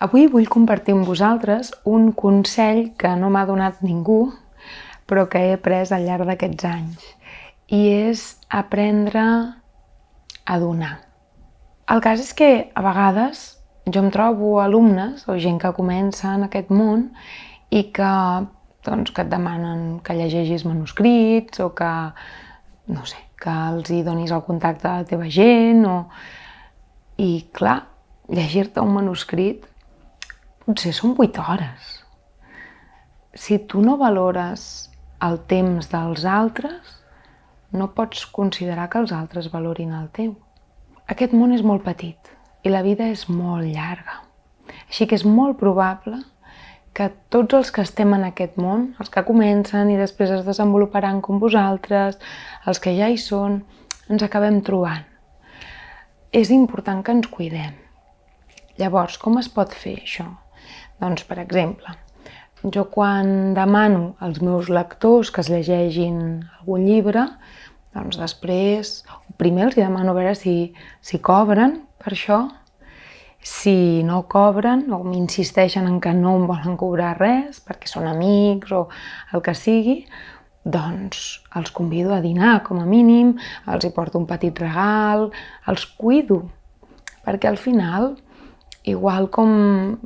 Avui vull compartir amb vosaltres un consell que no m'ha donat ningú, però que he après al llarg d'aquests anys, i és aprendre a donar. El cas és que a vegades jo em trobo alumnes o gent que comença en aquest món i que et demanen que llegeixis manuscrits o que, no sé, que els hi donis el contacte de la teva gent I clar, llegir-te un manuscrit potser són 8 hores. Si tu no valores el temps dels altres, no pots considerar que els altres valorin el teu. Aquest món és molt petit i la vida és molt llarga. Així que és molt probable que tots els que estem en aquest món, els que comencen i després es desenvoluparan com vosaltres, els que ja hi són, ens acabem trobant. És important que ens cuidem. Llavors, com es pot fer això? Doncs, per exemple, jo quan demano als meus lectors que es llegeixin algun llibre, doncs després, primer els demano a veure si cobren per això. Si no cobren o m'insisteixen en que no em volen cobrar res perquè són amics o el que sigui, doncs els convido a dinar com a mínim, els hi porto un petit regal, els cuido, perquè al final, igual com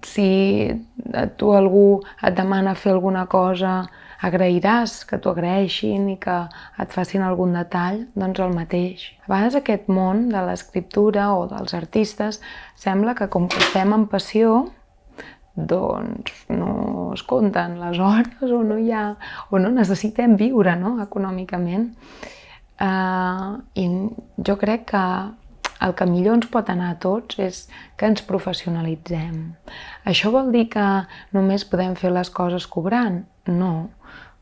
si a tu algú et demana fer alguna cosa, agrairàs que t'ho agraeixin i que et facin algun detall, doncs el mateix. A vegades aquest món de l'escriptura o dels artistes sembla que com que ho fem amb passió, doncs no es compten les hores o no necessitem viure, no? Econòmicament. I jo crec que el que millor ens pot anar a tots és que ens professionalitzem. Això vol dir que només podem fer les coses cobrant? No,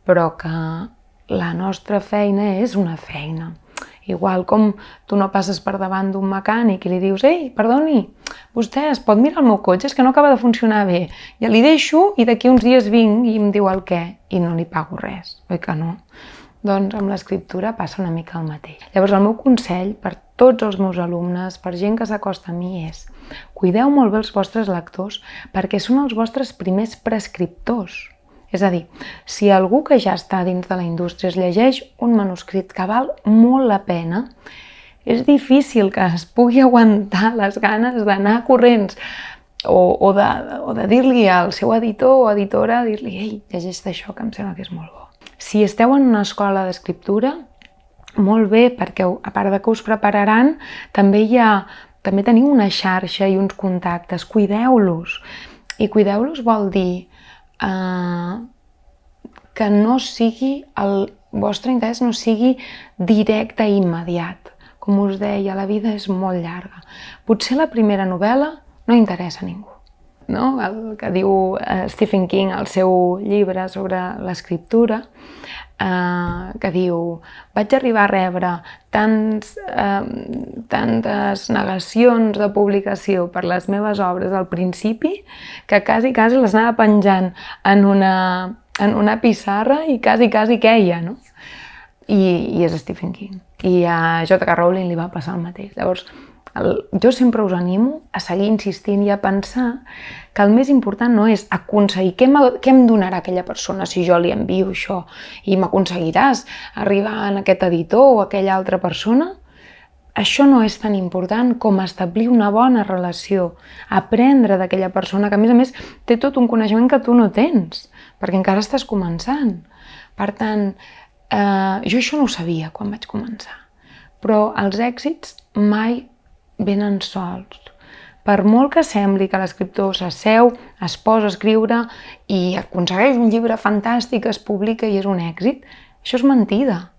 però que la nostra feina és una feina. Igual com tu no passes per davant d'un mecànic i li dius «Ei, perdoni, vostè es pot mirar el meu cotxe? És que no acaba de funcionar bé». Ja li deixo i d'aquí uns dies vinc i em diu el què i no li pago res, oi que no? Doncs amb l'escriptura passa una mica el mateix. Llavors el meu consell per tots els meus alumnes, per gent que s'acosta a mi és cuideu molt bé els vostres lectors perquè són els vostres primers prescriptors. És a dir, si algú que ja està dins de la indústria es llegeix un manuscrit que val molt la pena, és difícil que es pugui aguantar les ganes d'anar corrents o de dir-li al seu editor o editora, dir-li «Ei, llegeix això que em sembla que és molt bo». Si esteu en una escola d'escriptura, molt bé, perquè a part de que us prepararan, també teniu una xarxa i uns contactes, cuideu-los. I cuideu-los vol dir que el vostre interès no sigui directe i immediat. Com us deia, la vida és molt llarga. Potser la primera novel·la no interessa a ningú. No? El que diu Stephen King al seu llibre sobre l'escriptura, que diu vaig arribar a rebre tantes negacions de publicació per les meves obres al principi que quasi les anava penjant en una pissarra i quasi queia, no? I és Stephen King. I a J.K. Rowling li va passar el mateix. Llavors, jo sempre us animo a seguir insistint i a pensar que el més important no és aconseguir què em donarà aquella persona si jo li envio això i m'aconseguiràs arribar a aquest editor o a aquella altra persona. Això no és tan important com establir una bona relació, aprendre d'aquella persona que a més té tot un coneixement que tu no tens, perquè encara estàs començant. Per tant, jo això no ho sabia quan vaig començar, però els èxits mai venen sols. Per molt que sembli que l'escriptor s'asseu, es posa a escriure i aconsegueix un llibre fantàstic, es publica i és un èxit, això és mentida.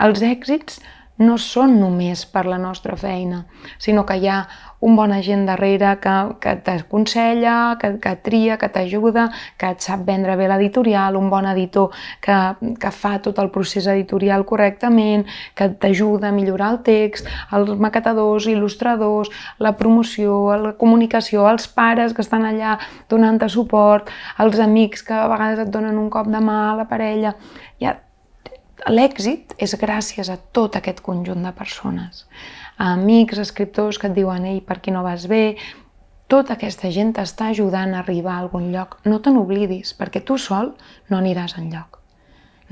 Els èxits no són només per la nostra feina, sinó que hi ha un bon agent darrere que t'aconsella, que tria, que t'ajuda, que et sap vendre bé l'editorial, un bon editor que fa tot el procés editorial correctament, que t'ajuda a millorar el text, els maquetadors, il·lustradors, la promoció, la comunicació, els pares que estan allà donant-te suport, els amics que a vegades et donen un cop de mà a la parella. L'èxit és gràcies a tot aquest conjunt de persones. a amics, escriptors que et diuen ei, per aquí no vas bé. Tota aquesta gent t'està ajudant a arribar a algun lloc. No te n'oblidis, perquè tu sol no aniràs enlloc.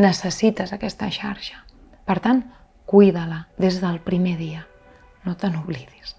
Necessites aquesta xarxa. Per tant, cuida-la des del primer dia. No te n'oblidis.